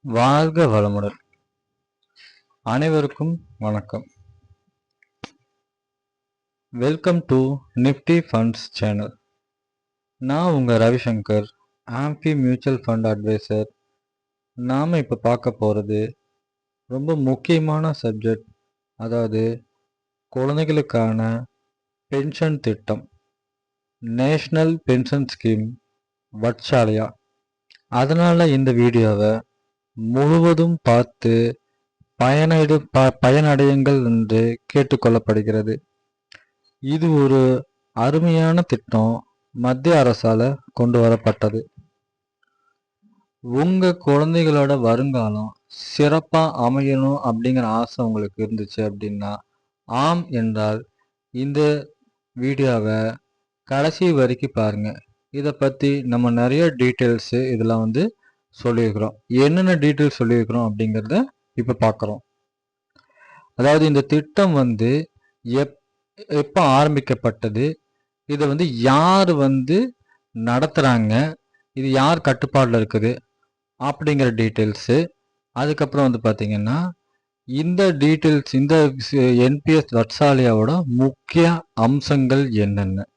வாழ்க வளமுடன். அனைவருக்கும் வணக்கம். Welcome to Nifty funds channel. நான் உங்கள் ரவிசங்கர், ஆம்பி மியூச்சுவல் ஃபண்ட் அட்வைசர். நாம் இப்போ பார்க்க போகிறது ரொம்ப முக்கியமான சப்ஜெக்ட், அதாவது குழந்தைகளுக்கான பென்ஷன் திட்டம், நேஷ்னல் பென்ஷன் ஸ்கீம் வட்சாலயா. அதனால் இந்த வீடியோவை முழுவதும் பார்த்து பயனடையுங்கள் என்று கேட்டுக்கொள்ளப்படுகிறது. இது ஒரு அருமையான திட்டம், மத்திய அரசால கொண்டு வரப்பட்டது. உங்க குழந்தைகளோட வருங்காலம் சிறப்பா அமையணும் அப்படிங்கிற ஆசை உங்களுக்கு இருந்துச்சு அப்படின்னா, ஆம் என்றால் இந்த வீடியோவை கடைசி வரைக்கும் பாருங்க. இதை பத்தி நம்ம நிறைய டீட்டெயில்ஸ் இதில் சொல்லியிருக்கிறோம். என்னென்ன டீட்டெயில்ஸ் சொல்லியிருக்கிறோம் அப்படிங்கிறத இப்போ பார்க்குறோம். அதாவது இந்த திட்டம் எப்போ ஆரம்பிக்கப்பட்டது, இதை யார் நடத்துகிறாங்க, இது யார் கட்டுப்பாடில் இருக்குது அப்படிங்கிற டீட்டெயில்ஸு. அதுக்கப்புறம் பார்த்தீங்கன்னா இந்த டீட்டெயில்ஸ், இந்த என்பிஎஸ் வட்சாலயாவோட முக்கிய அம்சங்கள் என்னென்ன,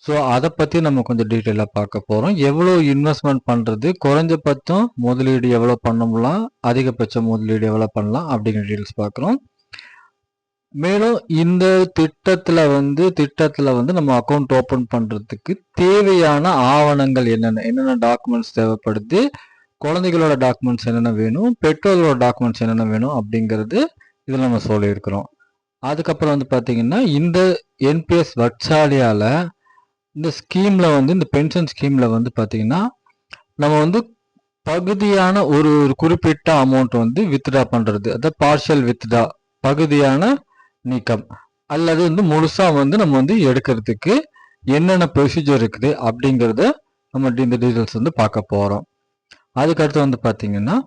ஸோ அதை பற்றி நம்ம கொஞ்சம் டீட்டெயிலாக பார்க்க போகிறோம். எவ்வளோ இன்வெஸ்ட்மெண்ட் பண்ணுறது, குறைஞ்சபட்சம் முதலீடு எவ்வளோ பண்ணலாம், அதிகபட்ச முதலீடு எவ்வளோ பண்ணலாம் அப்படிங்கிற டீட்டெயில்ஸ் பார்க்குறோம். மேலும் இந்த திட்டத்தில் நம்ம அக்கௌண்ட் ஓப்பன் பண்ணுறதுக்கு தேவையான ஆவணங்கள் என்னென்ன டாக்குமெண்ட்ஸ் தேவைப்படுது, குழந்தைகளோட டாக்குமெண்ட்ஸ் என்னென்ன வேணும், பெற்றோர்களோட டாக்குமெண்ட்ஸ் என்னென்ன வேணும் அப்படிங்கிறது இதில் நம்ம சொல்லியிருக்கிறோம். அதுக்கப்புறம் பார்த்தீங்கன்னா இந்த என்பிஎஸ் வட்சாலியால இந்த ஸ்கீம்ல இந்த பென்ஷன் ஸ்கீம்ல பார்த்தீங்கன்னா நம்ம பகுதியான ஒரு குறிப்பிட்ட அமௌண்ட் வித்ட்ரா பண்றது, அதாவது பார்ஷியல் வித்ட்ரா, பகுதியான நீக்கம், அல்லது முழுசா நம்ம எடுக்கிறதுக்கு என்னென்ன ப்ரொசீஜர் இருக்குது அப்படிங்கிறத நம்ம இந்த டீட்டெயில்ஸ் பார்க்க போறோம். அதுக்கடுத்து பார்த்தீங்கன்னா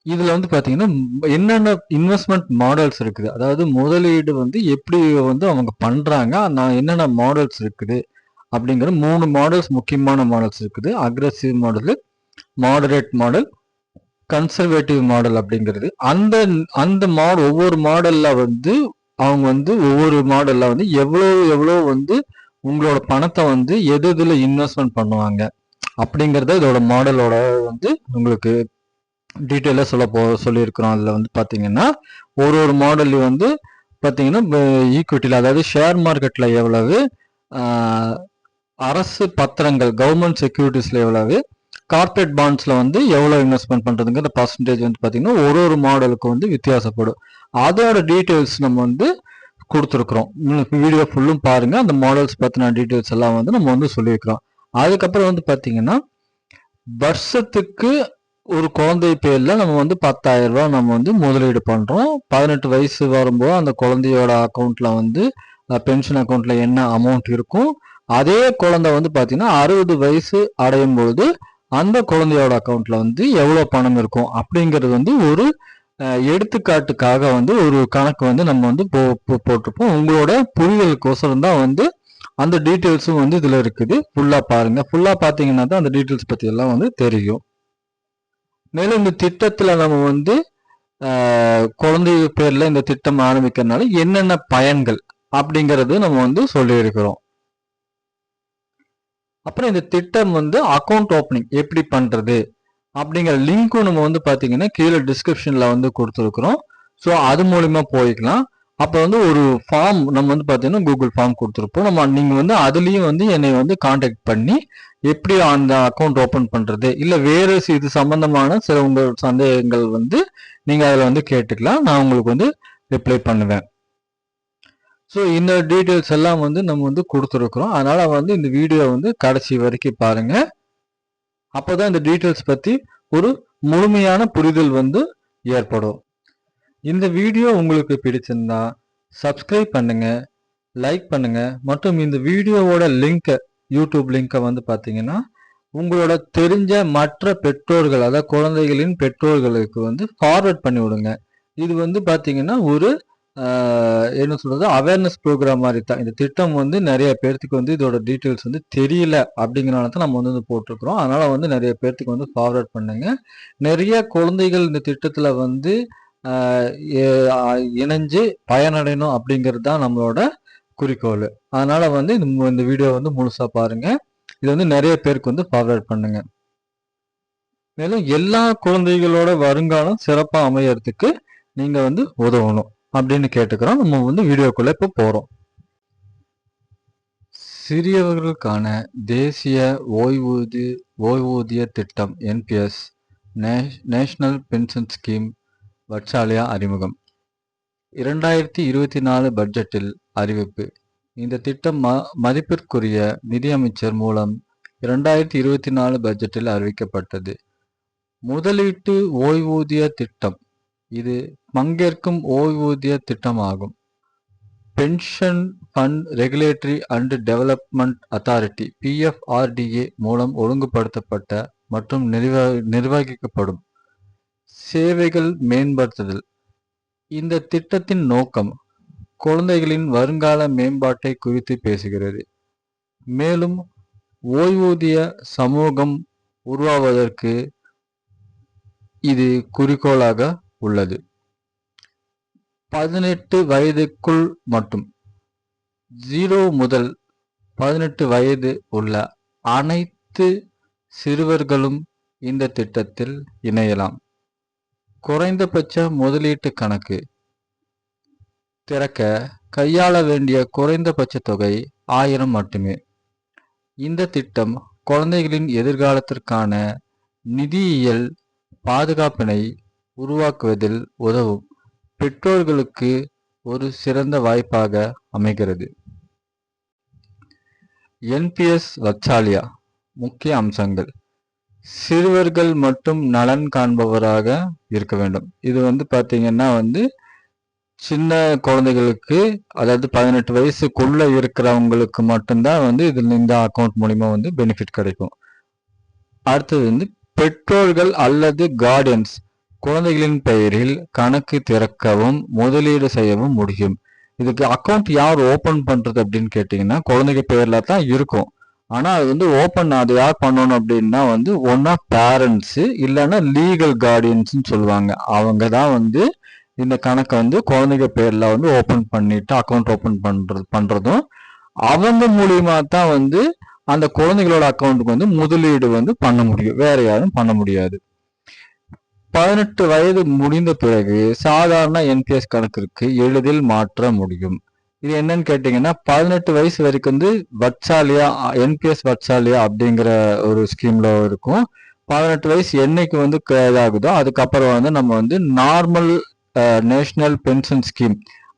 இதுல பார்த்தீங்கன்னா என்னென்ன இன்வெஸ்ட்மெண்ட் மாடல்ஸ் இருக்குது, அதாவது முதலீடு எப்படி அவங்க பண்றாங்க, என்னென்ன மாடல்ஸ் இருக்குது அப்படிங்கிற 3 மாடல்ஸ், முக்கியமான மாடல்ஸ் இருக்குது. Aggressive model, moderate model, conservative model அப்படிங்கிறது. அந்த அந்த ஒவ்வொரு மாடல்ல அவங்க ஒவ்வொரு மாடல்ல எவ்வளோ உங்களோட பணத்தை எதுல இன்வெஸ்ட்மெண்ட் பண்ணுவாங்க அப்படிங்கறத இதோட மாடலோட உங்களுக்கு டீட்டெயிலாக சொல்லியிருக்கிறோம். அதில் பார்த்தீங்கன்னா ஒரு மாடல் பார்த்தீங்கன்னா ஈக்விட்டியில், அதாவது ஷேர் மார்க்கெட்டில் எவ்வளவு, அரசு பத்திரங்கள் கவர்மெண்ட் செக்யூரிட்டிஸில் எவ்வளவு, கார்பரேட் பாண்ட்ஸில் எவ்வளோ இன்வெஸ்ட்மெண்ட் பண்ணுறதுங்கிற பர்சன்டேஜ் பார்த்தீங்கன்னா ஒரு மாடலுக்கு வித்தியாசப்படும். அதோட டீட்டெயில்ஸ் நம்ம கொடுத்துருக்குறோம். வீடியோ ஃபுல்லும் பாருங்க, அந்த மாடல்ஸ் பற்றின டீட்டெயில்ஸ் எல்லாம் நம்ம சொல்லியிருக்கிறோம். அதுக்கப்புறம் பார்த்தீங்கன்னா வருஷத்துக்கு ஒரு குழந்தை பேர்ல நம்ம 10,000 ரூபாய் நம்ம முதலீடு பண்றோம். 18 வயசு வரும்போது அந்த குழந்தையோட அக்கௌண்ட்ல பென்ஷன் அக்கௌண்ட்ல என்ன அமௌண்ட் இருக்கும், அதே குழந்தை பாத்தீங்கன்னா 60 வயசு அடையும் பொழுது அந்த குழந்தையோட அக்கௌண்ட்ல எவ்வளவு பணம் இருக்கும் அப்படிங்கிறது ஒரு எடுத்துக்காட்டுக்காக ஒரு கணக்கு நம்ம போட்டிருப்போம். உங்களோட புரிதலுக்கோசரம் தான் அந்த டீட்டெயில்ஸும் இதுல இருக்குது. ஃபுல்லா பாருங்க. ஃபுல்லா பாத்தீங்கன்னா தான் அந்த டீட்டெயில்ஸ் பத்தி எல்லாம் தெரியும். மேலும் இந்த திட்டத்துல நம்ம குழந்தை பேர்ல இந்த திட்டம் ஆரம்பிக்கிறதுனால என்னென்ன பயன்கள் அப்படிங்கறது நம்ம சொல்லியிருக்கிறோம். அப்புறம் இந்த திட்டம் அக்கௌண்ட் ஓப்பனிங் எப்படி பண்றது அப்படிங்கிற லிங்க்கும் நம்ம பாத்தீங்கன்னா கீழே டிஸ்கிரிப்ஷன்ல கொடுத்துருக்குறோம். ஸோ அது மூலியமா போய்க்கலாம். அப்போ ஒரு ஃபார்ம் நம்ம பாத்தீங்கன்னா கூகுள் ஃபார்ம் கொடுத்துருப்போம். நீங்க அதுலயும் என்னை கான்டாக்ட் பண்ணி எப்படி அந்த அக்கௌண்ட் ஓபன் பண்றது, இல்ல வேற இது சம்பந்தமான சில உங்க சந்தேகங்கள் நீங்க அதுல கேட்டுக்கலாம். நான் உங்களுக்கு ரிப்ளை பண்ணுவேன். ஸோ இந்த டீட்டெயில்ஸ் எல்லாம் நம்ம கொடுத்துருக்குறோம். அதனால இந்த வீடியோ கடைசி வரைக்கும் பாருங்க. அப்போதான் இந்த டீட்டெயில்ஸ் பத்தி ஒரு முழுமையான புரிதல் ஏற்படும். இந்த வீடியோ உங்களுக்கு பிடிச்சிருந்தா சப்ஸ்கிரைப் பண்ணுங்க, லைக் பண்ணுங்க, மற்றும் இந்த வீடியோவோட லிங்க், யூடியூப் லிங்கை பார்த்தீங்கன்னா உங்களோட தெரிஞ்ச மற்ற பெற்றோர்கள், அதாவது குழந்தைகளின் பெற்றோர்களுக்கு ஃபார்வர்ட் பண்ணி விடுங்க. இது பார்த்தீங்கன்னா ஒரு என்ன சொல்றது அவேர்னஸ் ப்ரோக்ராம் மாதிரி தான். இந்த திட்டம் வந்து நிறைய பேர்த்துக்கு வந்து இதோட டீட்டெயில்ஸ் வந்து தெரியல அப்படிங்கிறனால தான் நம்ம வந்து போட்டிருக்கிறோம். அதனால வந்து நிறைய பேர்த்துக்கு வந்து ஃபார்வர்ட் பண்ணுங்க. நிறைய குழந்தைகள் இந்த திட்டத்துல வந்து இணைஞ்சு பயனடையணும் அப்படிங்கிறது தான் நம்மளோட குறிக்கோள். அதனால வந்து இந்த வீடியோ வந்து முழுசா பாருங்க. இது வந்து நிறைய பேருக்கு வந்து ஃபார்வர்ட் பண்ணுங்க. மேலும் எல்லா குழந்தைகளோட வருங்காலம் சிறப்பா அமையறதுக்கு நீங்க வந்து உதவணும் அப்படின்னு கேட்டுக்கிறோம். நம்ம வந்து வீடியோக்குள்ள இப்போ போறோம். சிறியவர்களுக்கான தேசிய ஓய்வூதிய திட்டம் என்பிஎஸ் நேஷனல் பென்ஷன் ஸ்கீம் வட்சாலயா அறிமுகம். 2024 பட்ஜெட்டில் அறிவிப்பு. இந்த திட்டம் மதிப்பிற்குரிய நிதியமைச்சர் மூலம் 2024 பட்ஜெட்டில் அறிவிக்கப்பட்டது. முதலீட்டு ஓய்வூதிய திட்டம். இது பங்கேற்கும் ஓய்வூதிய திட்டமாகும். Pension fund regulatory and development authority PFRDA மூலம் ஒழுங்குபடுத்தப்பட்ட மற்றும் நிர்வகிக்கப்படும். சேவைகள் மேம்படுத்துதல். இந்த திட்டத்தின் நோக்கம் குழந்தைகளின் வருங்கால மேம்பாட்டை குறித்து பேசுகிறது. மேலும் ஓய்வூதிய சமூகம் உருவாவதற்கு இது குறிக்கோளாக உள்ளது. 18 வயதுக்குள் மட்டும் 0 முதல் 18 வயது உள்ள அனைத்து சிறுவர்களும் இந்த திட்டத்தில் இணையலாம். குறைந்தபட்ச முதலீட்டு கணக்கு திறக்க கையாள வேண்டிய குறைந்தபட்ச தொகை 1000 மட்டுமே. இந்த திட்டம் குழந்தைகளின் எதிர்காலத்திற்கான நிதியியல் பாதுகாப்பினை உருவாக்குவதில் உதவும் பெற்றோர்களுக்கு ஒரு சிறந்த வாய்ப்பாக அமைகிறது. என்பிஎஸ் வட்சாலயா முக்கிய அம்சங்கள். சிறுவர்கள் மட்டும் நலன் காண்பவராக இருக்க வேண்டும். இது வந்து பாத்தீங்கன்னா வந்து சின்ன குழந்தைகளுக்கு, அதாவது 18 வயசுக்குள்ள இருக்கிறவங்களுக்கு மட்டும்தான் வந்து இதுல இந்த அக்கௌண்ட் மூலியமா வந்து பெனிஃபிட் கிடைக்கும். அடுத்தது வந்து பெற்றோர்கள் அல்லது கார்டியன்ஸ் குழந்தைகளின் பெயரில் கணக்கு திறக்கவும் முதலீடு செய்யவும் முடியும். இதுக்கு அக்கௌண்ட் யார் ஓபன் பண்றது அப்படின்னு கேட்டீங்கன்னா குழந்தைங்க பேர்ல தான் இருக்கும். ஆனா அது வந்து ஓபன் அது யார் பண்ணணும் அப்படின்னா வந்து ஒன்னா பேரண்ட்ஸ் இல்லைன்னா லீகல் கார்டியன்ஸ் சொல்லுவாங்க. அவங்க தான் வந்து இந்த கணக்கை வந்து குழந்தைங்க பேர்ல வந்து ஓபன் பண்ணிட்டு அக்கௌண்ட் ஓபன் பண்றதும் அவங்க மூலியமா தான் வந்து அந்த குழந்தைகளோட அக்கௌண்ட்டுக்கு வந்து முதலீடு வந்து பண்ண முடியும். வேற யாரும் பண்ண முடியாது. 18 வயது முடிந்த பிறகு சாதாரண என்பிஎஸ் கணக்கிற்கு எளிதில் மாற்ற முடியும். இது என்னன்னு கேட்டீங்கன்னா 18 வயசு வரைக்கும் வந்து வட்சாலயா என்பிஎஸ் வட்சாலயா அப்படிங்கிற ஒரு ஸ்கீம்ல இருக்கும். 18 வயசு என்னைக்கு வந்து இதாகுதோ அதுக்கப்புறம் வந்து நம்ம வந்து நார்மல் நேஷனல் பென்ஷன் ஸ்கீம்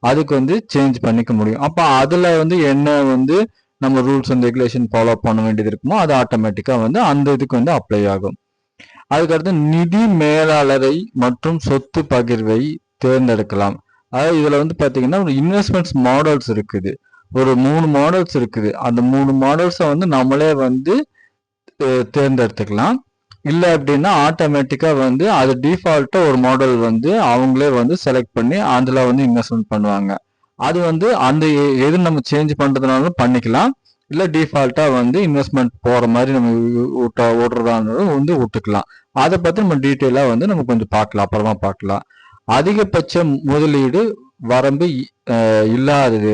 அதுக்கு வந்து சேஞ்ச் பண்ணிக்க முடியும். அப்ப அதுல வந்து என்ன வந்து நம்ம ரூல்ஸ் அண்ட் ரெகுலேஷன் ஃபாலோ பண்ண வேண்டியது இருக்குமோ அது ஆட்டோமேட்டிக்கா வந்து அந்த இதுக்கு வந்து அப்ளை ஆகும். அதுக்கடுத்து நிதி மேலாளரை மற்றும் சொத்து பகிர்வை தேர்ந்தெடுக்கலாம். அதாவது இதுல வந்து பாத்தீங்கன்னா ஒரு இன்வெஸ்ட்மெண்ட்ஸ் மாடல்ஸ் இருக்குது. ஒரு 3 மாடல்ஸ் இருக்குது. அந்த 3 மாடல்ஸை வந்து நம்மளே வந்து தேர்ந்தெடுத்துக்கலாம். இல்லை அப்படின்னா ஆட்டோமேட்டிக்கா வந்து அது டிஃபால்ட்டா ஒரு மாடல் வந்து அவங்களே வந்து செலக்ட் பண்ணி அதுல வந்து இன்வெஸ்ட்மெண்ட் பண்ணுவாங்க. அது வந்து அந்த எது நம்ம சேஞ்ச் பண்றதுனாலும் பண்ணிக்கலாம். இல்ல டிஃபால்ட்டா வந்து இன்வெஸ்ட்மெண்ட் போற மாதிரி நம்ம ஓடுறதானாலும் வந்து விட்டுக்கலாம். அதை பத்தி நம்ம டீட்டெயிலா வந்து நம்ம கொஞ்சம் பார்க்கலாம், அப்புறமா பார்க்கலாம். அதிகபட்ச முதலீடு வரம்பு இல்லாதது.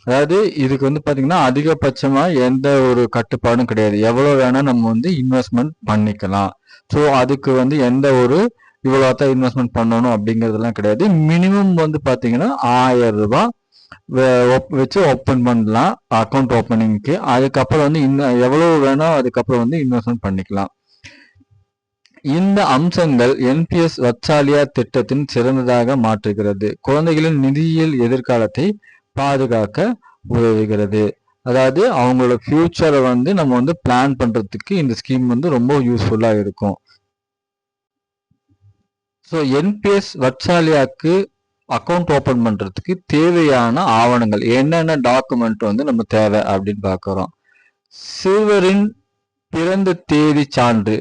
அதாவது இதுக்கு வந்து பாத்தீங்கன்னா அதிகபட்சமா எந்த ஒரு கட்டுப்பாடும் கிடையாது. எவ்வளவு வேணா நம்ம வந்து இன்வெஸ்ட்மெண்ட் பண்ணிக்கலாம். ஸோ அதுக்கு வந்து எந்த ஒரு இவ்வளோதான் இன்வெஸ்ட்மெண்ட் பண்ணணும் அப்படிங்கிறதுலாம் கிடையாது. மினிமம் வந்து பாத்தீங்கன்னா 1000 ரூபாய் வச்சு ஓப்பன் பண்ணலாம் அக்கௌண்ட் ஓப்பனிங்க்கு. அதுக்கப்புறம் வந்து இன்னும் எவ்வளவு வேணும் அதுக்கப்புறம் வந்து இன்வெஸ்ட்மெண்ட் பண்ணிக்கலாம். இந்த அம்சங்கள் என்பிஎஸ் வட்சாலயா திட்டத்தின் சிறந்ததாக மாற்றுகிறது. குழந்தைகளின் நிதியியல் எதிர்காலத்தை பாதுகாக்க உதவுகிறது. அதாவது அவங்களோட ஃபியூச்சரை வந்து நம்ம வந்து பிளான் பண்றதுக்கு இந்த ஸ்கீம் வந்து ரொம்ப யூஸ்ஃபுல்லா இருக்கும். ஸோ என்பிஎஸ் வட்சாலயாக்கு அக்கௌண்ட் ஓபன் பண்றதுக்கு தேவையான ஆவணங்கள் என்னென்ன டாக்குமெண்ட் வந்து நம்ம தேவை அப்படின்னு பார்க்கிறோம். சிறுவரின் பிறந்த தேதி சான்று,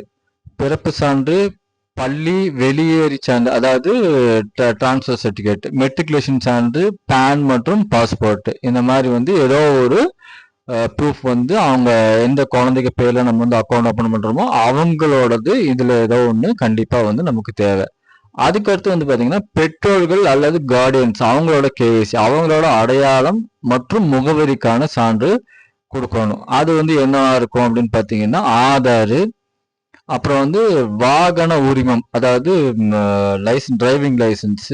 பிறப்பு சான்று, பள்ளி வெளியேறி சான்று, அதாவது டிரான்ஸ்ஃபர் சர்டிபிகேட், மெட்ரிகுலேஷன் சான்று, பேன் மற்றும் பாஸ்போர்ட், இந்த மாதிரி வந்து ஏதோ ஒரு ப்ரூஃப் வந்து அவங்க எந்த குழந்தைக்கு பேர்ல நம்ம வந்து அக்கௌண்ட் ஓப்பன் பண்றோமோ அவங்களோடது இதுல ஏதோ ஒண்ணு கண்டிப்பா வந்து நமக்கு தேவை. அதுக்கடுத்து வந்து பாத்தீங்கன்னா பெற்றோர்கள் அல்லது கார்டியன்ஸ் அவங்களோட கேவிசி, அவங்களோட அடையாளம் மற்றும் முகவரிக்கான சான்று கொடுக்கணும். அது வந்து என்னவா இருக்கும் அப்படின்னு பாத்தீங்கன்னா ஆதார், அப்புறம் வந்து வாகன உரிமம், அதாவது licence, driving licence,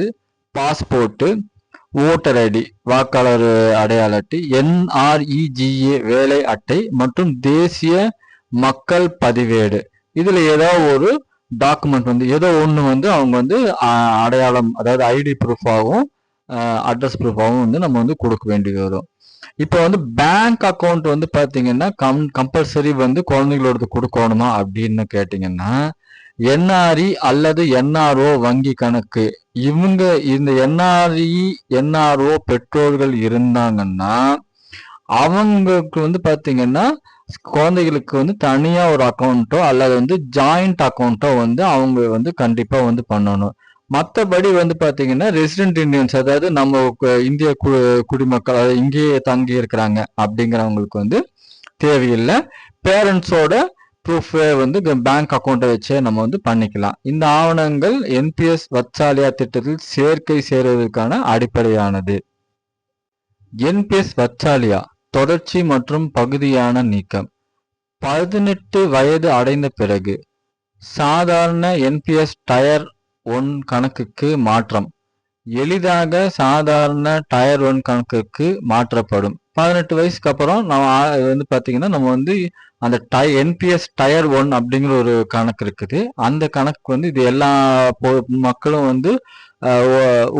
passport, voter ID வாக்காளர் அடையாள அட்டை, NREGA வேலை அட்டை மற்றும் தேசிய மக்கள் பதிவேடு. இதுல ஏதோ ஒரு டாக்குமெண்ட் வந்து ஏதோ ஒன்று வந்து அவங்க வந்து அடையாளம், அதாவது ஐடி ப்ரூஃபாகவும் அட்ரஸ் ப்ரூஃபாகவும் வந்து நம்ம வந்து கொடுக்க வேண்டியது வரும். இப்போ வந்து பேங்க் அக்கௌண்ட் வந்து பாத்தீங்கன்னா கம்பல்சரி வந்து குழந்தைகளோடது கொடுக்கணுமா அப்படின்னு கேட்டீங்கன்னா, NRE அல்லது NRO வங்கி கணக்கு, இவங்க இந்த NRE NRO பெற்றோர்கள் இருந்தாங்கன்னா அவங்களுக்கு வந்து பாத்தீங்கன்னா குழந்தைகளுக்கு வந்து தனியா ஒரு அக்கௌண்ட்டோ அல்லது வந்து ஜாயிண்ட் அக்கௌண்ட்டோ வந்து அவங்க வந்து கண்டிப்பா வந்து பண்ணணும். மற்றபடி வந்து பாத்தீங்கன்னா ரெசிடென்ட் இந்தியன்ஸ், அதாவது நம்ம இந்திய குடிமக்கள், அதாவது இங்கேயே தங்கி இருக்கிறாங்க அப்படிங்கிறவங்களுக்கு வந்து தேவையில்லை. பேரண்ட்ஸோட ப்ரூஃப் வந்து பேங்க் அக்கௌண்ட்டை வச்சே நம்ம வந்து பண்ணிக்கலாம். இந்த ஆவணங்கள் NPS வத்சாலியா திட்டத்தில் சேர்க்கை சேருவதற்கான அடிப்படையானது. NPS வத்சாலியா தொடர்ச்சி மற்றும் பகுதியான நீக்கம். 18 வயது அடைந்த பிறகு சாதாரண NPS டயர் 1 கணக்குக்கு மாற்றம் எளிதாக சாதாரண டயர் 1 கணக்குக்கு மாற்றப்படும். 18 வயசுக்கு அப்புறம் நம்ம வந்து பாத்தீங்கன்னா நம்ம வந்து அந்த NPS டயர் 1 அப்படிங்கிற ஒரு கணக்கு இருக்குது. அந்த கணக்கு வந்து இது எல்லா மக்களும் வந்து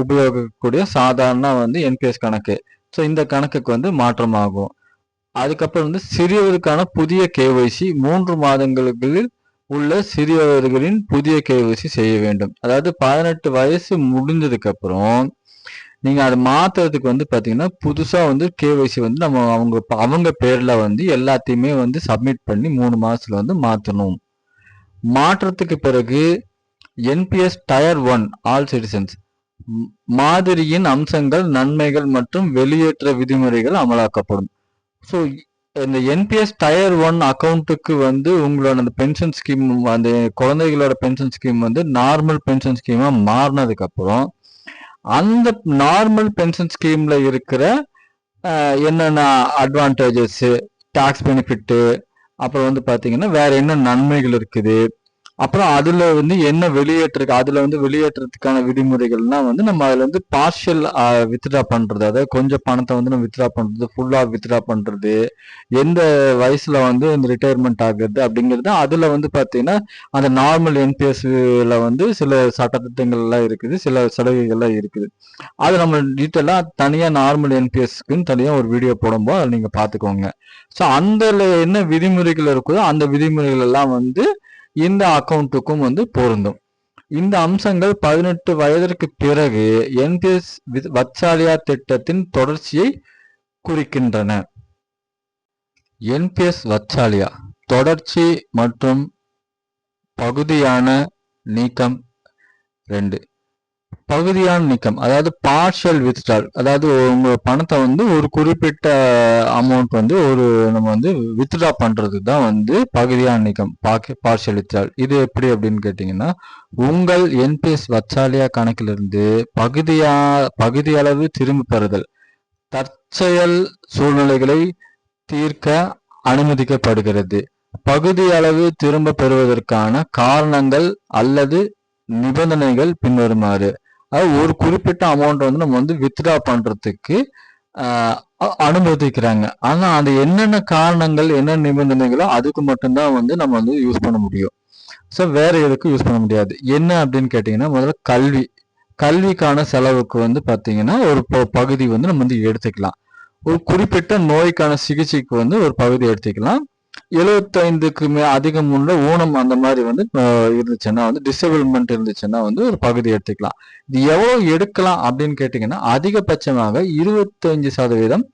உபயோகிக்கக்கூடிய சாதாரண வந்து NPS கணக்கு. ஸோ இந்த கணக்குக்கு வந்து மாற்றமாகும். அதுக்கப்புறம் வந்து சிறியவருக்கான புதிய KYC 3 மாதங்களுக்கு உள்ள சிறியவர்களின் புதிய KYC செய்ய வேண்டும். அதாவது 18 வயசு முடிஞ்சதுக்கு அப்புறம் நீங்க அதை மாத்துறதுக்கு வந்து பாத்தீங்கன்னா புதுசா வந்து KYC வந்து நம்ம அவங்க பேர்ல வந்து எல்லாத்தையுமே வந்து சப்மிட் பண்ணி 3 மாசத்துல வந்து மாத்தணும். மாற்றத்துக்கு பிறகு NPS டயர் 1 ஆல் சிட்டிசன்ஸ் மாதிரியின் அம்சங்கள், நன்மைகள் மற்றும் வெளியேற்ற விதிமுறைகள் அமலாக்கப்படும். ஸோ இந்த NPS டயர் 1 அக்கௌண்ட்டுக்கு வந்து உங்களோட அந்த பென்ஷன் ஸ்கீம், அந்த குழந்தைகளோட பென்ஷன் ஸ்கீம் வந்து நார்மல் பென்ஷன் ஸ்கீமா மாறினதுக்கு அப்புறம் அந்த நார்மல் பென்ஷன் ஸ்கீம்ல இருக்கிற என்னென்ன அட்வான்டேஜஸ், டாக்ஸ் பெனிஃபிட்டு, அப்புறம் வந்து பாத்தீங்கன்னா வேற என்ன நன்மைகள் இருக்குது, அப்புறம் அதுல வந்து என்ன அதுல வந்து வெளியேற்றத்துக்கான விதிமுறைகள்னா வந்து நம்ம அதுல வந்து பார்ஷியல் வித்ட்ரா பண்றது, அதாவது கொஞ்சம் பணத்தை வந்து நம்ம வித்ட்ரா பண்றது, ஃபுல்லா வித்ட்ரா பண்றது, எந்த வயசுல வந்து இந்த ரிட்டையர்மெண்ட் ஆகுறது அப்படிங்கிறது, அதுல வந்து பாத்தீங்கன்னா அந்த நார்மல் NPSல வந்து சில சட்டத்திட்டங்கள் எல்லாம் இருக்குது, சில சலுகைகள்லாம் இருக்குது. அது நம்ம டீட்டெயிலா தனியா நார்மல் NPSக்குன்னு தனியா ஒரு வீடியோ போடும்போது அதை நீங்க பாத்துக்கோங்க. ஸோ அந்த என்ன விதிமுறைகள் இருக்குதோ அந்த விதிமுறைகள் எல்லாம் வந்து இந்த அக்கௌண்ட்டுக்கும் வந்து பொருந்தும். இந்த அம்சங்கள் 18 வயதிற்கு பிறகு NPS வத்சாலியா திட்டத்தின் தொடர்ச்சியை குறிக்கின்றன. NPS வத்சாலியா தொடர்ச்சி மற்றும் பகுதியான நீக்கம் 2. பகுதியான நீக்கம், அதாவது பார்ஷியல் வித்ட்ரால், அதாவது உங்க பணத்தை வந்து ஒரு குறிப்பிட்ட அமௌண்ட் வந்து நம்ம வந்து வித்ட்ரா பண்றது தான் வந்து பகுதியான நீக்கம், பார்ஷியல் வித்ட்ரால். இது எப்படி அப்படின்னு கேட்டீங்கன்னா, உங்கள் NPS வத்சாலியா கணக்கிலிருந்து பகுதியளவு திரும்ப பெறுதல் தற்செயல் சூழ்நிலைகளை தீர்க்க அனுமதிக்கப்படுகிறது. பகுதியளவு திரும்ப பெறுவதற்கான காரணங்கள் அல்லது நிபந்தனைகள் பின்வருமாறு. அது ஒரு குறிப்பிட்ட அமௌண்ட் வந்து நம்ம வந்து வித்ட்ரா பண்றதுக்கு அனுமதிக்கிறாங்க. ஆனா அது என்னென்ன காரணங்கள், என்ன நிபந்தனைகளோ அதுக்கு மட்டும்தான் வந்து நம்ம வந்து யூஸ் பண்ண முடியும். ஸோ வேற எதுக்கும் யூஸ் பண்ண முடியாது. என்ன அப்படின்னு கேட்டீங்கன்னா, முதல்ல கல்விக்கான செலவுக்கு வந்து பாத்தீங்கன்னா ஒரு பகுதி வந்து நம்ம வந்து எடுத்துக்கலாம். ஒரு குறிப்பிட்ட நோய்க்கான சிகிச்சைக்கு வந்து ஒரு பகுதி எடுத்துக்கலாம். 75க்கு அதிகம் உள்ள ஊனம் அந்த மாதிரி வந்து இருந்துச்சுன்னா வந்து டிசபிள்மெண்ட் இருந்துச்சுன்னா வந்து ஒரு பகுதி எடுத்துக்கலாம். இது எவ்வளவு எடுக்கலாம் அப்படின்னு கேட்டீங்கன்னா, அதிகபட்சமாக 25%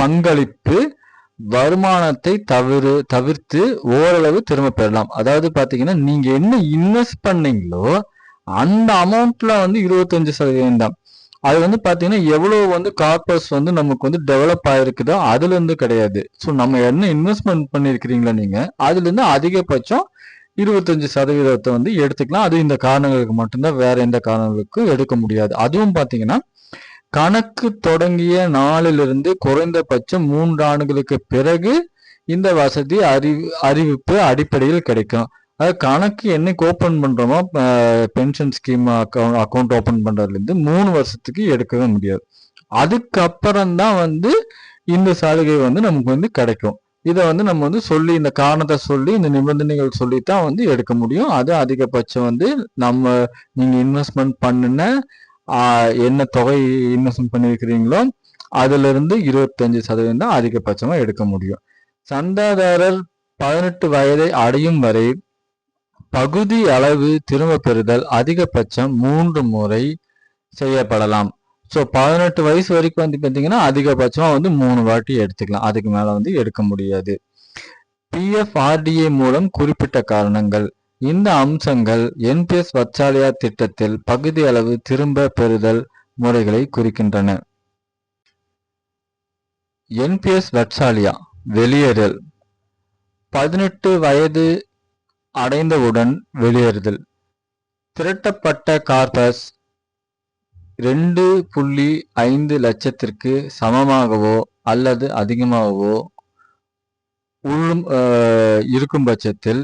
பங்களிப்பு வருமானத்தை தவிர்த்து ஓரளவு திரும்ப பெறலாம். அதாவது பாத்தீங்கன்னா நீங்க என்ன இன்வெஸ்ட் பண்ணீங்களோ அந்த அமௌண்ட்ல வந்து 25% தான். அது வந்து பாத்தீங்கன்னா எவ்வளவு வந்து கார்பஸ் வந்து நமக்கு வந்து டெவலப் ஆயிருக்குதோ அதுல இருந்து கிடையாது. ஸோ நம்ம என்ன இன்வெஸ்ட்மெண்ட் பண்ணிருக்கிறீங்களா நீங்க அதுல இருந்து அதிகபட்சம் 25% வந்து எடுத்துக்கலாம். அது இந்த காரணங்களுக்கு மட்டும்தான், வேற எந்த காரணங்களுக்கும் எடுக்க முடியாது. அதுவும் பாத்தீங்கன்னா கணக்கு தொடங்கிய நாளிலிருந்து குறைந்தபட்சம் 3 ஆண்டுகளுக்கு பிறகு இந்த வசதி அறிவிப்பு அடிப்படையில் கிடைக்கும். அது கணக்கு என்னைக்கு ஓபன் பண்றோமோ பென்ஷன் ஸ்கீம் அக்கௌண்ட் ஓபன் பண்றதுல இருந்து 3 வருஷத்துக்கு எடுக்கவே முடியாது. அதுக்கப்புறம் தான் வந்து இந்த சலுகை வந்து நமக்கு வந்து கிடைக்கும். இதை வந்து நம்ம வந்து சொல்லி இந்த காரணத்தை சொல்லி இந்த நிபந்தனைகள் சொல்லித்தான் வந்து எடுக்க முடியும். அது அதிகபட்சம் வந்து நீங்க இன்வெஸ்ட்மெண்ட் பண்ணுன என்ன தொகை இன்வெஸ்ட்மெண்ட் பண்ணிருக்கிறீங்களோ அதுல இருந்து 25% தான் அதிகபட்சமா எடுக்க முடியும். சந்தாதாரர் 18 வயதை அடையும் வரை பகுதி அளவு திரும்ப பெறுதல் அதிகபட்சம் 3 முறை செய்யப்படலாம். ஸோ 18 வயசு வரைக்கும் வந்து பார்த்தீங்கன்னா அதிகபட்சமா வந்து 3 வாட்டி எடுத்துக்கலாம். அதுக்கு மேல வந்து எடுக்க முடியாது. PFRDA மூலம் குறிப்பிட்ட காரணங்கள். இந்த அம்சங்கள் என்பிஎஸ் வத்சாலயா திட்டத்தில் பகுதி அளவு திரும்ப பெறுதல் முறைகளை குறிக்கின்றன. என்பிஎஸ் வத்சாலயா வெளியேறல். 18 வயது அடைந்தவுடன் வெளியேறுதல். திரட்டப்பட்ட கார்பஸ் 2.5 லட்சத்திற்கு சமமாகவோ அல்லது அதிகமாகவோ இருக்கும் பட்சத்தில்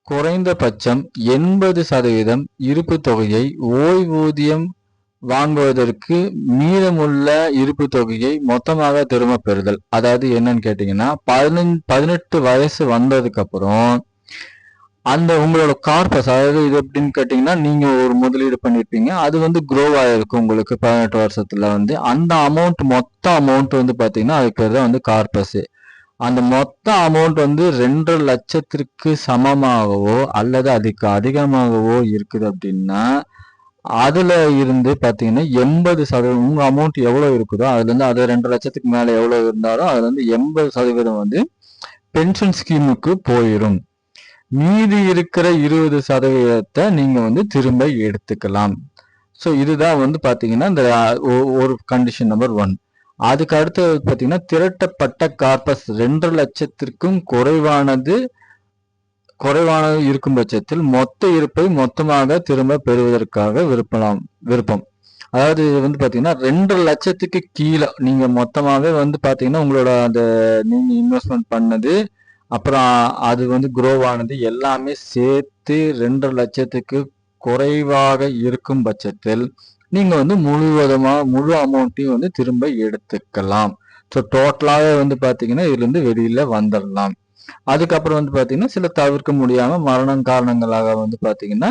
குறைந்தபட்சம் 80% இருப்பு தொகையை ஓய்வூதியம் வாங்குவதற்கு மீதமுள்ள இருப்பு தொகையை மொத்தமாக திரும்ப பெறுதல். அதாவது என்னன்னு கேட்டீங்கன்னா 18 வயசு வந்ததுக்கு அப்புறம் அந்த உங்களோட கார்பஸ், அதாவது இது எப்படின்னு கேட்டீங்கன்னா நீங்க ஒரு முதலீடு பண்ணிருப்பீங்க, அது வந்து க்ரோ ஆயிருக்கும் உங்களுக்கு 18 வருஷத்துல வந்து அந்த அமௌண்ட் மொத்த அமௌண்ட் வந்து பாத்தீங்கன்னா அதுக்கு பேர் தான் வந்து கார்பஸ். அந்த மொத்த அமௌண்ட் வந்து 2 லட்சத்திற்கு சமமாகவோ அல்லது அதுக்கு அதிகமாகவோ இருக்குது அப்படின்னா அதுல இருந்து பாத்தீங்கன்னா 80% உங்க அமௌண்ட் எவ்வளவு இருக்குதோ அதுல இருந்து அது 2 லட்சத்துக்கு மேல எவ்வளவு இருந்தாலும் அதுல இருந்து 80% வந்து பென்ஷன் ஸ்கீமுக்கு போயிடும். மீதி இருக்கிற 20% நீங்க வந்து திரும்ப எடுத்துக்கலாம். ஸோ இதுதான் வந்து பாத்தீங்கன்னா இந்த ஒரு கண்டிஷன் நம்பர் 1. அதுக்கு அடுத்து பாத்தீங்கன்னா திரட்டப்பட்ட கார்பஸ் 2 லட்சத்திற்கும் குறைவானது இருக்கும் பட்சத்தில் மொத்த இருப்பை மொத்தமாக திரும்ப பெறுவதற்காக விருப்பம். அதாவது இது வந்து பாத்தீங்கன்னா 2 லட்சத்துக்கு கீழே நீங்க மொத்தமாவே வந்து பாத்தீங்கன்னா உங்களோட அந்த நீங்க இன்வெஸ்ட்மெண்ட் பண்ணது அப்புறம் அது வந்து க்ரோவ் ஆனது எல்லாமே சேர்த்து 2 லட்சத்துக்கு குறைவாக இருக்கும் பட்சத்தில் நீங்க வந்து முழு அமௌண்ட்டையும் வந்து திரும்ப எடுத்துக்கலாம். ஸோ டோட்டலாவே வந்து பாத்தீங்கன்னா இதுல இருந்து வெளியில வந்துடலாம். அதுக்கப்புறம் வந்து பாத்தீங்கன்னா சில தவிர்க்க முடியாம மரணம் காரணங்களாக வந்து பாத்தீங்கன்னா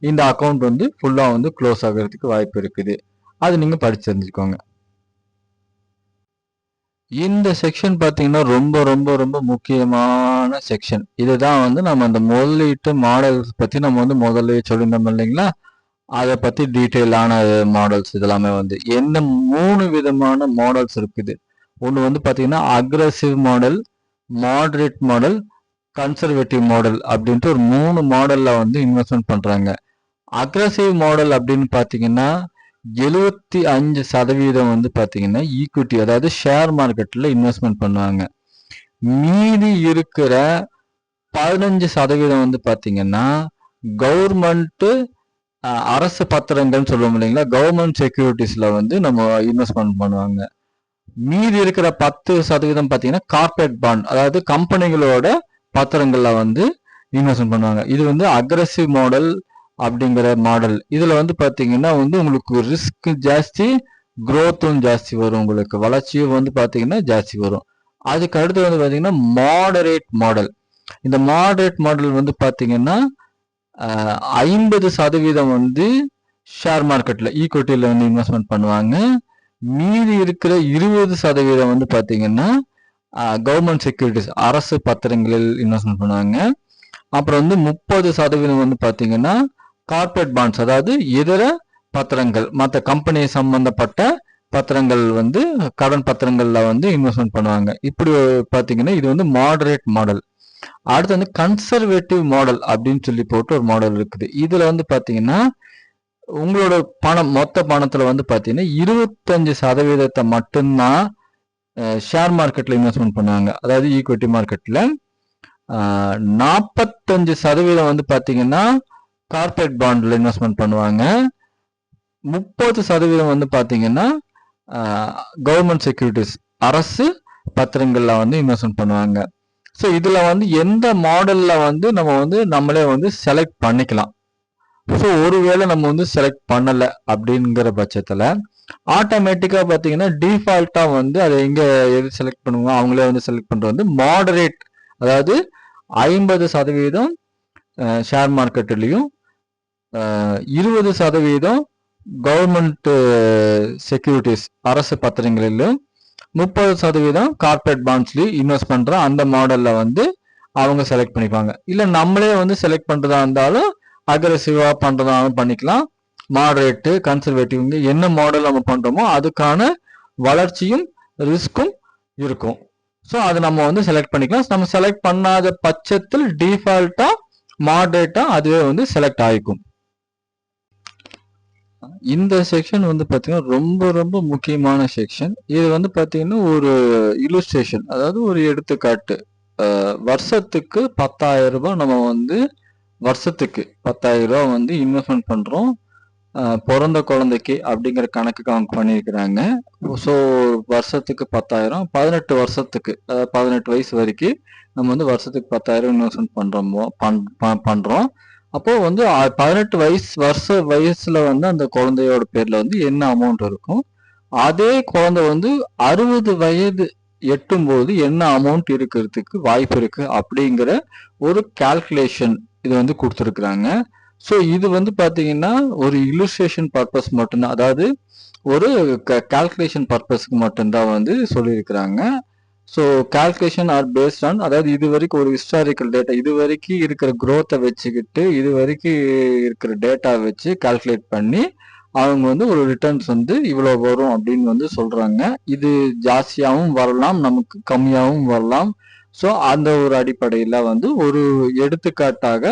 இந்த அக்கௌண்ட் வந்து ஃபுல்லா வந்து க்ளோஸ் ஆகிறதுக்கு வாய்ப்பு இருக்குது. அது நீங்க படிச்சு தெரிஞ்சுக்கோங்க. இந்த செக்ஷன் பாத்தீங்கன்னா ரொம்ப ரொம்ப ரொம்ப முக்கியமான செக்ஷன். இதுதான் வந்து நம்ம அந்த முதலீட்டு மாடல்ஸ் பத்தி நம்ம வந்து முதல்ல சொல்லியிருந்தோம் இல்லைங்களா, அதை பத்தி டீட்டெயிலான மாடல்ஸ் இதெல்லாமே வந்து என்ன 3 விதமான மாடல்ஸ் இருக்குது. ஒன்று வந்து பாத்தீங்கன்னா aggressive model, moderate model, conservative model அப்படின்ட்டு ஒரு 3 மாடல்ல வந்து இன்வெஸ்ட்மெண்ட் பண்றாங்க. அக்ரெசிவ் மாடல் அப்படின்னு பாத்தீங்கன்னா 75% வந்து பாத்தீங்கன்னா ஈக்விட்டி, அதாவது ஷேர் மார்க்கெட்ல இன்வெஸ்ட்மெண்ட் பண்ணுவாங்க. மீதி இருக்கிற 15% வந்து பாத்தீங்கன்னா கவர்மெண்ட் அரசு பத்திரங்கள் சொல்லுவோம் இல்லைங்களா, கவர்மெண்ட் செக்யூரிட்டிஸ்ல வந்து நம்ம இன்வெஸ்ட்மெண்ட் பண்ணுவாங்க. மீதி இருக்கிற 10% பாத்தீங்கன்னா கார்பரேட் பாண்ட், அதாவது கம்பெனிகளோட பத்திரங்கள்ல வந்து இன்வெஸ்ட்மெண்ட் பண்ணுவாங்க. இது வந்து அக்ரெசிவ் மாடல் அப்படிங்கிற மாடல். இதுல வந்து பாத்தீங்கன்னா வந்து உங்களுக்கு ரிஸ்க் ஜாஸ்தி, குரோத்தும் ஜாஸ்தி வரும், உங்களுக்கு வளர்ச்சியும் வந்து பாத்தீங்கன்னா ஜாஸ்தி வரும். அதுக்கு அடுத்து வந்து பாத்தீங்கன்னா மாடரேட் மாடல். இந்த மாடரேட் மாடல் வந்து பாத்தீங்கன்னா 50% வந்து ஷேர் மார்க்கெட்ல ஈக்விட்டியில வந்து இன்வெஸ்ட்மெண்ட் பண்ணுவாங்க. மீதி இருக்கிற 20% வந்து பாத்தீங்கன்னா கவர்மெண்ட் செக்யூரிட்டிஸ் அரசு பத்திரங்களில் இன்வெஸ்ட்மெண்ட் பண்ணுவாங்க. அப்புறம் வந்து 30% வந்து பாத்தீங்கன்னா கார்பரேட் பாண்ட்ஸ், அதாவது இதர பத்திரங்கள் மற்ற கம்பெனி சம்பந்தப்பட்ட பத்திரங்கள் வந்து கடன் பத்திரங்கள்ல வந்து இன்வெஸ்ட்மெண்ட் பண்ணுவாங்க. இப்படி பாத்தீங்கன்னா இது வந்து மாடரேட் மாடல். அடுத்து வந்து கன்சர்வேட்டிவ் மாடல் அப்படின்னு சொல்லி போட்டு ஒரு மாடல் இருக்குது. இதுல வந்து பாத்தீங்கன்னா உங்களோட பணம் மொத்த பணத்துல வந்து பாத்தீங்கன்னா 25% மட்டும்தான் ஷேர் மார்க்கெட்ல இன்வெஸ்ட்மெண்ட் பண்ணுவாங்க. அதாவது ஈக்விட்டி மார்க்கெட்ல 45% வந்து பாத்தீங்கன்னா கார்பரேட் பாண்ட்ல இன்வெஸ்ட்மெண்ட் பண்ணுவாங்க. 30% வந்து பாத்தீங்கன்னா கவர்மெண்ட் செக்யூரிட்டிஸ் அரசு பத்திரங்கள்ல வந்து இன்வெஸ்ட்மெண்ட் பண்ணுவாங்க. ஸோ இதுல வந்து எந்த மாடல்ல வந்து நம்ம வந்து நம்மளே வந்து செலக்ட் பண்ணிக்கலாம். ஸோ ஒருவேளை நம்ம வந்து செலக்ட் பண்ணல அப்படிங்கிற பட்சத்துல ஆட்டோமேட்டிக்கா பாத்தீங்கன்னா டிஃபால்ட்டா வந்து அதை எங்க எது செலக்ட் பண்ணுவோம், அவங்களே வந்து செலக்ட் பண்றது வந்து மாடரேட், அதாவது 50% ஷேர் மார்க்கெட்லயும் 20% கவர்மெண்ட் செக்யூரிட்டிஸ் அரசு பத்திரங்களிலும் 30% கார்பரேட் பாண்ட்ஸ்லயும் இன்வெஸ்ட் பண்ற அந்த மாடல்ல வந்து அவங்க செலக்ட் பண்ணிப்பாங்க. இல்ல நம்மளே வந்து செலக்ட் பண்றதா இருந்தாலும் அக்ரெசிவா பண்றதாலும் பண்ணிக்கலாம். மாடரேட்டு கன்சர்வேட்டிவ் என்ன மாடல் நம்ம பண்றோமோ அதுக்கான வளர்ச்சியும் ரிஸ்க்கும் இருக்கும். ஸோ அதை நம்ம வந்து செலக்ட் பண்ணிக்கலாம். நம்ம செலக்ட் பண்ணாத பட்சத்தில் டிஃபால்ட்டா மாடரேட்டா அதுவே வந்து செலக்ட் ஆகிக்கும். இந்த செக்ஷன் வந்து பாத்தீங்கன்னா ரொம்ப ரொம்ப முக்கியமான செக்ஷன். இது வந்து பாத்தீங்கன்னா ஒரு இல்லுஸ்ட்ரேஷன், அதாவது ஒரு எடுத்துக்காட்டு. வருஷத்துக்கு 10,000 ரூபாய் நம்ம வந்து வருஷத்துக்கு 10,000 ரூபாய் வந்து இன்வெஸ்ட்மெண்ட் பண்றோம் பிறந்த குழந்தைக்கு அப்படிங்கிற கணக்குக்கு அவங்க பண்ணியிருக்கிறாங்க. ஸோ வருஷத்துக்கு 10,000, 18 வருஷத்துக்கு 18 வயசு வரைக்கும் நம்ம வந்து வருஷத்துக்கு 10,000 இன்வெஸ்ட்மெண்ட் பண்றோம். அப்போ வந்து 18 வயசுல வந்து அந்த குழந்தையோட பேர்ல வந்து என்ன அமௌண்ட் இருக்கும், அதே குழந்தை வந்து 60 வயது எட்டும் போது என்ன அமௌண்ட் இருக்கிறதுக்கு வாய்ப்பு இருக்கு அப்படிங்கிற ஒரு கால்குலேஷன் இது வந்து கொடுத்துருக்குறாங்க. ஸோ இது வந்து பாத்தீங்கன்னா ஒரு இல்லுஸ்ட்ரேஷன் பர்பஸ் மட்டும்தான், அதாவது ஒரு கால்குலேஷன் பர்பஸ்க்கு மட்டும்தான் வந்து சொல்லியிருக்கிறாங்க. So calculation are based on, அதாவது இது வரைக்கும் ஒரு ஹிஸ்டாரிக்கல் டேட்டா, இது வரைக்கும் இருக்கிற குரோத்தை வச்சுக்கிட்டு இது வரைக்கும் இருக்கிற டேட்டா வச்சு கால்குலேட் பண்ணி அவங்க வந்து ஒரு ரிட்டர்ன்ஸ் வந்து இவ்வளோ வரும் அப்படின்னு வந்து சொல்றாங்க. இது ஜாஸ்தியாகவும் வரலாம், நமக்கு கம்மியாகவும் வரலாம். ஸோ அந்த ஒரு அடிப்படையில் வந்து ஒரு எடுத்துக்காட்டாக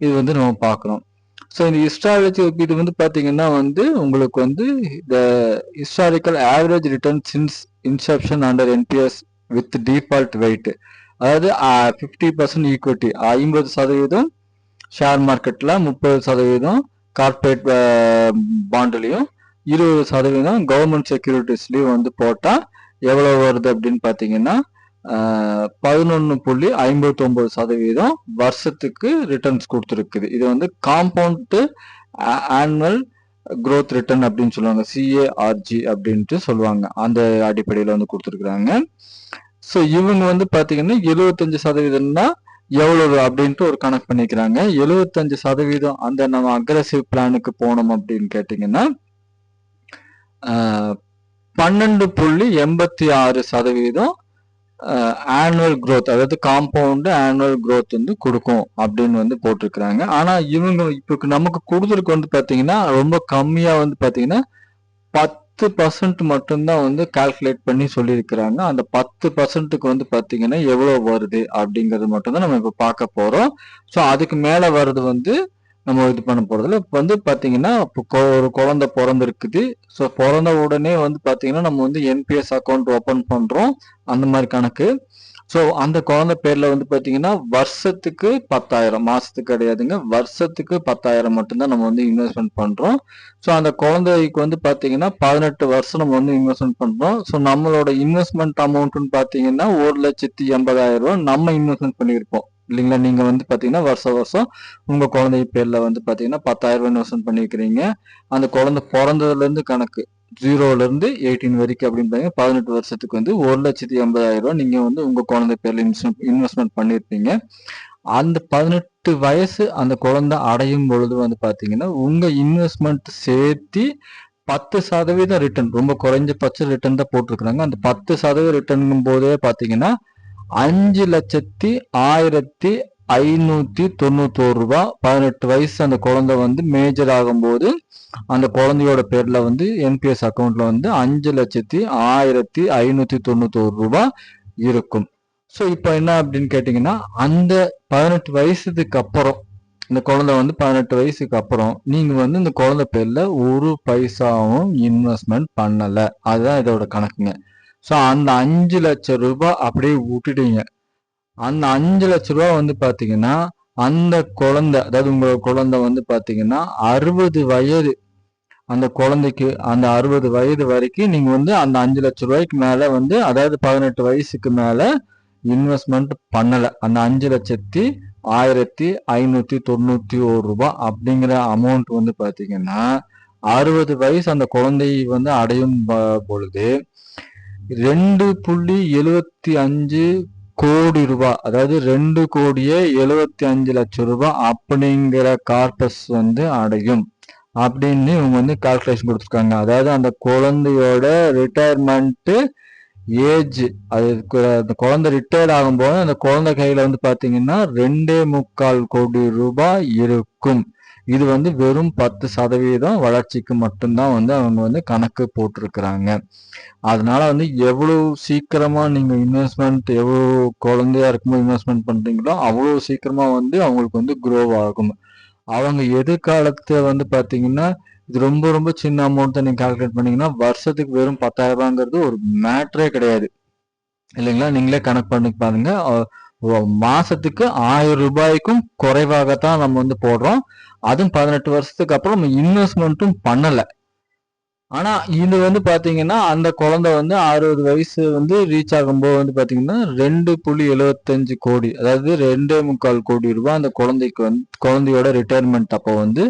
இது வந்து நம்ம பார்க்குறோம். ஸோ இந்த ஹிஸ்டாலஜி இது வந்து பார்த்தீங்கன்னா வந்து உங்களுக்கு வந்து இந்த historical average return since inception under NPS with default weight, அதாவது 50% ஈக்விட்டி 50% ஷேர் மார்க்கெட்ல, 30% கார்பரேட் பாண்ட்லயும், 20% கவர்மெண்ட் செக்யூரிட்டிஸ்லயும் வந்து போட்டா எவ்வளவு வருது அப்படின்னு பாத்தீங்கன்னா 11.59% வருஷத்துக்கு ரிட்டர்ன்ஸ் கொடுத்துருக்குது. இது வந்து காம்பவுண்ட் ஆனுவல் growth ரிட்டர்ன் அப்படின்னு சொல்லுவாங்க, CARG அப்படின்ட்டு சொல்லுவாங்க. அந்த அடிப்படையில் வந்து கொடுத்துருக்குறாங்க. ஸோ இவங்க வந்து பாத்தீங்கன்னா 75%னா எவ்வளவு அப்படின்ட்டு ஒரு கணக்கு பண்ணிக்கிறாங்க. 75% அந்த நம்ம அக்ரெசிவ் பிளானுக்கு போனோம் அப்படின்னு கேட்டீங்கன்னா 12.86% ஆனுவல் growth, அதாவது காம்பவுண்ட் ஆனுவல் growth வந்து கொடுக்கும் அப்படின்னு வந்து போட்டிருக்கிறாங்க. ஆனா இவங்க இப்போ நமக்கு கொடுத்துருக்கு வந்து பாத்தீங்கன்னா ரொம்ப கம்மியா வந்து பாத்தீங்கன்னா 10% மட்டும்தான் வந்து கால்குலேட் பண்ணி சொல்லியிருக்கிறாங்க. அந்த 10%க்கு வந்து பாத்தீங்கன்னா எவ்வளவு வருது அப்படிங்கிறது மட்டும்தான் நம்ம இப்ப பார்க்க போறோம். ஸோ அதுக்கு மேல வர்றது வந்து நம்ம இது பண்ண போறதுல இப்போ வந்து பாத்தீங்கன்னா ஒரு குழந்தை பிறந்திருக்குது. ஸோ பிறந்த உடனே வந்து பாத்தீங்கன்னா நம்ம வந்து என்பிஎஸ் அக்கௌண்ட் ஓபன் பண்றோம், அந்த மாதிரி கணக்கு. ஸோ அந்த குழந்தை பேர்ல வந்து பாத்தீங்கன்னா வருஷத்துக்கு 10,000, மாசத்துக்கு கிடையாதுங்க, வருஷத்துக்கு 10,000 மட்டும்தான் நம்ம வந்து இன்வெஸ்ட்மெண்ட் பண்றோம். ஸோ அந்த குழந்தைக்கு வந்து பாத்தீங்கன்னா 18 வருஷம் நம்ம வந்து இன்வெஸ்ட்மெண்ட் பண்றோம். ஸோ நம்மளோட இன்வெஸ்ட்மெண்ட் அமௌண்ட்னு பாத்தீங்கன்னா 1,80,000 ரூபாய் நம்ம இன்வெஸ்ட்மெண்ட் பண்ணியிருப்போம் இல்லைங்களா. நீங்க வந்து பாத்தீங்கன்னா வருஷம் உங்க குழந்தை பேர்ல வந்து பாத்தீங்கன்னா 10,000 இன்வெஸ்ட்மெண்ட் பண்ணிருக்கிறீங்க. அந்த குழந்தை பிறந்ததுல இருந்து கணக்கு 0ல இருந்து 18 வரைக்கும் அப்படின்னு 18 வருஷத்துக்கு வந்து 1,80,000 ரூபாய் நீங்க வந்து உங்க குழந்தை பேர்ல இன்வெஸ்ட்மெண்ட் பண்ணிருப்பீங்க. அந்த 18 வயசு அந்த குழந்தை அடையும் பொழுது வந்து பாத்தீங்கன்னா உங்க இன்வெஸ்ட்மெண்ட் சேர்த்து 10% ரிட்டர்ன், ரொம்ப குறைஞ்சபட்ச ரிட்டர்ன் தான் போட்டிருக்கிறாங்க. அந்த 10% ரிட்டர்ன் போதே பாத்தீங்கன்னா 5,01,591 ரூபாய் 18 வயசு அந்த குழந்தை வந்து மேஜர் ஆகும்போது அந்த குழந்தையோட பேர்ல வந்து என்பிஎஸ் அக்கௌண்ட்ல வந்து 5,1591 ரூபாய் இருக்கும். ஸோ இப்போ என்ன அப்படின்னு கேட்டீங்கன்னா, அந்த 18 வயசுக்கு அப்புறம் இந்த குழந்தை வந்து 18 வயசுக்கு அப்புறம் நீங்க வந்து இந்த குழந்தை பேர்ல ஒரு பைசாவும் இன்வெஸ்ட்மெண்ட் பண்ணல. அதுதான் இதோட கணக்குங்க. ஸோ அந்த 5 லட்சம் ரூபாய் அப்படியே விட்டுட்டீங்க. அந்த 5 லட்சம் ரூபாய் வந்து பாத்தீங்கன்னா அந்த குழந்தை, அதாவது உங்களோட குழந்தை வந்து பாத்தீங்கன்னா 60 வயது, அந்த குழந்தைக்கு அந்த 60 வயது வரைக்கும் நீங்க வந்து அந்த 5 லட்சம் ரூபாய்க்கு மேல வந்து, அதாவது 18 வயசுக்கு மேல இன்வெஸ்ட்மெண்ட் பண்ணல. அந்த 5,1591 ரூபாய் அப்படிங்கிற அமௌண்ட் வந்து பாத்தீங்கன்னா 60 வயசு அந்த குழந்தை வந்து அடையும் பொழுது 2.75 கோடி ரூபாய், அதாவது 2,75,00,000 ரூபாய் அப்படிங்கிற கார்பஸ் வந்து அடையும் அப்படின்னு இவங்க வந்து கால்குலேஷன் கொடுத்துருக்காங்க. அதாவது அந்த குழந்தையோட ரிட்டையர்மெண்ட் ஏஜ், அந்த குழந்தை ரிட்டையர்ட் ஆகும்போது அந்த குழந்தை கையில வந்து பாத்தீங்கன்னா 2.25 கோடி ரூபாய் இருக்கும். இது வந்து வெறும் 10% வளர்ச்சிக்கு மட்டும்தான் வந்து அவங்க வந்து கணக்கு போட்டிருக்கிறாங்க. அதனால வந்து எவ்வளவு சீக்கிரமா நீங்க இன்வெஸ்ட்மெண்ட், எவ்வளவு குழந்தையா இருக்கும்போது இன்வெஸ்ட்மெண்ட் பண்றீங்களோ அவ்வளவு சீக்கிரமா வந்து அவங்களுக்கு வந்து க்ரோ ஆகும். அவங்க எதிர்காலத்தை வந்து பாத்தீங்கன்னா, இது ரொம்ப ரொம்ப சின்ன அமௌண்ட் நீங்க கால்குலேட் பண்ணீங்கன்னா வருஷத்துக்கு வெறும் 10,000 ரூபாங்கிறது ஒரு மேட்டரே கிடையாது இல்லைங்களா? நீங்களே கணக்கு பண்ணி பாருங்க. மாசத்துக்கு 1000 ரூபாய்க்கும் குறைவாகத்தான் நம்ம வந்து போடுறோம். அதுவும் 18 வருஷத்துக்கு அப்புறம் நம்ம இன்வெஸ்ட்மெண்ட்டும் பண்ணல. ஆனா இது வந்து பாத்தீங்கன்னா அந்த குழந்தை வந்து 60 வயசு வந்து ரீச் ஆகும்போது வந்து பாத்தீங்கன்னா 2.75 கோடி, அதாவது 2.25 கோடி ரூபாய் அந்த குழந்தைக்கு வந்து குழந்தையோட ரிட்டையர்மெண்ட் அப்போ வந்து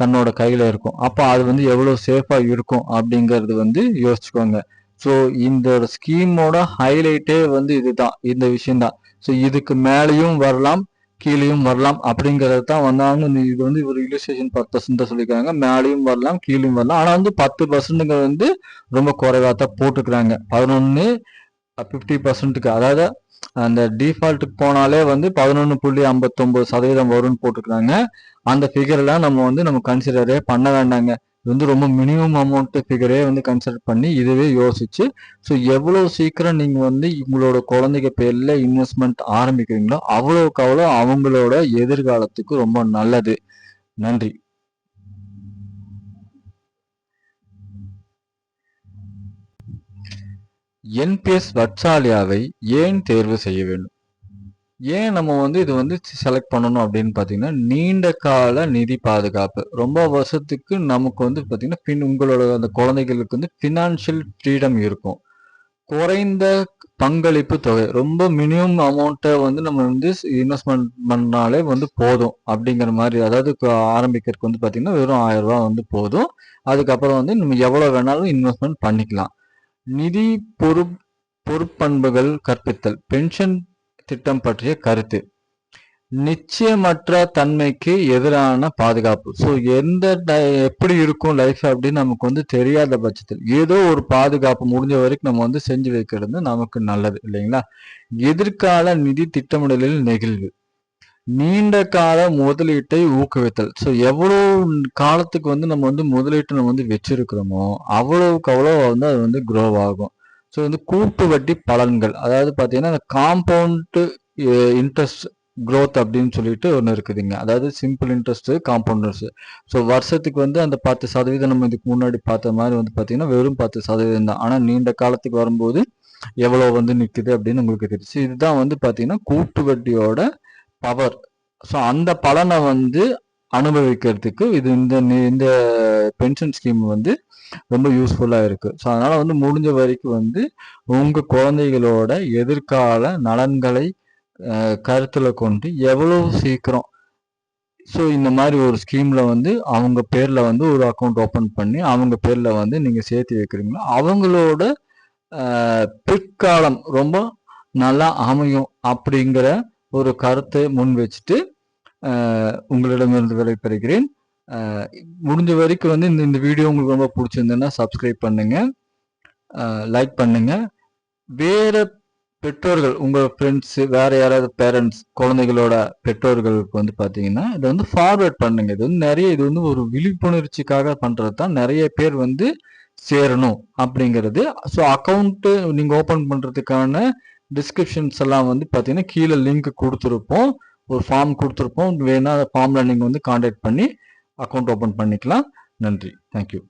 தன்னோட கையில இருக்கும். அப்போ அது வந்து எவ்வளவு சேஃபா இருக்கும் அப்படிங்கறது வந்து யோசிச்சுக்கோங்க. ஸோ இந்த ஸ்கீமோட ஹைலைட்டே வந்து இதுதான், இந்த விஷயம்தான். ஸோ இதுக்கு மேலேயும் வரலாம், கீழேயும் வரலாம் அப்படிங்கறது தான் வந்தாங்க. இது வந்து ஒரு இல்லுஸ்ட்ரேஷன் பர்பஸ் சொல்லிக்கிறாங்க. மேலேயும் வரலாம், கீழேயும் வரலாம். ஆனா வந்து 10% வந்து ரொம்ப குறைவா தான் போட்டுக்கிறாங்க. 11 50%க்கு, அதாவது அந்த டிஃபால்ட்டுக்கு போனாலே வந்து 11.59% வரும்னு போட்டுக்கிறாங்க. அந்த ஃபிகர்லாம் நம்ம கன்சிடரே பண்ண வேண்டாங்க. இது வந்து ரொம்ப மினிமம் அமௌண்ட் ஃபிகரே வந்து கன்சிடர் பண்ணி இதுவே யோசிச்சு, ஸோ எவ்வளவு சீக்கிரம் நீங்க வந்து உங்களோட குழந்தைங்க பேர்ல இன்வெஸ்ட்மெண்ட் ஆரம்பிக்கிறீங்களோ அவ்வளவுக்கு அவ்வளோ அவங்களோட எதிர்காலத்துக்கு ரொம்ப நல்லது. நன்றி. என்பிஎஸ் வட்சாலியாவை ஏன் தேர்வு செய்ய வேண்டும்? ஏன் நம்ம வந்து இது வந்து செலக்ட் பண்ணணும் அப்படின்னு பார்த்தீங்கன்னா, நீண்ட கால நிதி பாதுகாப்பு. ரொம்ப வருஷத்துக்கு நமக்கு வந்து பார்த்தீங்கன்னா, உங்களோட அந்த குழந்தைகளுக்கு வந்து ஃபினான்ஷியல் ஃப்ரீடம் இருக்கும். குறைந்த பங்களிப்பு தொகை, ரொம்ப மினிமம் அமௌண்ட்டை வந்து நம்ம வந்து இன்வெஸ்ட்மெண்ட் பண்ணாலே வந்து போதும் அப்படிங்கிற மாதிரி. அதாவது ஆரம்பிக்கிறதுக்கு வந்து பார்த்தீங்கன்னா வெறும் 1000 ரூபாய் வந்து போதும். அதுக்கப்புறம் வந்து நம்ம எவ்வளோ வேணாலும் இன்வெஸ்ட்மெண்ட் பண்ணிக்கலாம். நிதி பொறுப்பண்புகள் கற்பித்தல். பென்ஷன் திட்டம் பற்றிய கருத்து. நிச்சயமற்ற தன்மைக்கு எதிரான பாதுகாப்பு. ஸோ எப்படி இருக்கும் லைஃப் அப்படின்னு நமக்கு வந்து தெரியாத பட்சத்தில் ஏதோ ஒரு பாதுகாப்பு முடிஞ்ச வரைக்கும் நம்ம வந்து செஞ்சு வைக்கிறது நமக்கு நல்லது இல்லைங்களா? எதிர்கால நிதி திட்டமிடலில் நெகிழ்வு. நீண்ட கால முதலீட்டை ஊக்குவித்தல். ஸோ எவ்வளவு காலத்துக்கு வந்து நம்ம வந்து முதலீட்டு நம்ம வந்து வச்சிருக்கிறோமோ அவ்வளவுக்கு அவ்வளோ வந்து அது வந்து க்ரோ ஆகும். ஸோ வந்து கூட்டு வட்டி பலன்கள், அதாவது பார்த்தீங்கன்னா அந்த காம்பவுண்ட் இன்ட்ரெஸ்ட் க்ரோத் அப்படின்னு சொல்லிட்டு ஒன்று இருக்குதுங்க. அதாவது simple interest, compound interest. So வருஷத்துக்கு வந்து அந்த 10% நம்ம இதுக்கு முன்னாடி பார்த்த மாதிரி வந்து பார்த்தீங்கன்னா வெறும் 10% தான். ஆனால் நீண்ட காலத்துக்கு வரும்போது எவ்வளோ வந்து நிற்குது அப்படின்னு உங்களுக்கு தெரியுது. இதுதான் வந்து பார்த்தீங்கன்னா கூட்டு வட்டியோட பவர். ஸோ அந்த பலனை வந்து அனுபவிக்கிறதுக்கு இது இந்த பென்ஷன் ஸ்கீம் வந்து ரொம்ப யூஸ்ஃபுல்லாக இருக்கு. ஸோ அதனால வந்து முடிஞ்ச வரைக்கும் வந்து உங்க குழந்தைகளோட எதிர்கால நலன்களை கருத்துல கொண்டு எவ்வளவு சீக்கிரம் ஸோ இந்த மாதிரி ஒரு ஸ்கீம்ல வந்து அவங்க பேர்ல வந்து ஒரு அக்கௌண்ட் ஓப்பன் பண்ணி அவங்க பேர்ல வந்து நீங்க சேர்த்து வைக்கிறீங்களோ அவங்களோட பிற்காலம் ரொம்ப நல்லா அமையும் அப்படிங்கிற ஒரு கருத்தை முன் வச்சுட்டு உங்களிடமிருந்து விடைபெறுகிறேன். முடிஞ்ச வரைக்கும் வந்து இந்த வீடியோ உங்களுக்கு ரொம்ப பிடிச்சிருந்ததுன்னா சப்ஸ்கிரைப் பண்ணுங்க, லைக் பண்ணுங்க. வேற பெற்றோர்கள் உங்க ஃப்ரெண்ட்ஸ் வேற யாராவது பேரண்ட்ஸ் குழந்தைகளோட பெற்றோர்களுக்கு வந்து பாத்தீங்கன்னா இதை வந்து ஃபார்வர்ட் பண்ணுங்க. இது வந்து ஒரு விழிப்புணர்ச்சிக்காக பண்றது தான். நிறைய பேர் வந்து சேரணும் அப்படிங்கிறது. ஸோ அக்கௌண்ட் நீங்க ஓபன் பண்றதுக்கான டிஸ்கிரிப்ஷன்ஸ் எல்லாம் வந்து பாத்தீங்கன்னா கீழே லிங்க் கொடுத்துருப்போம். ஒரு ஃபார்ம் கொடுத்துருப்போம். வேணா அந்த ஃபார்ம்ல நீங்க வந்து கான்டாக்ட் பண்ணி அக்கௌண்ட் ஓபன் பண்ணிக்கலாம். நன்றி. தேங்க்யூ.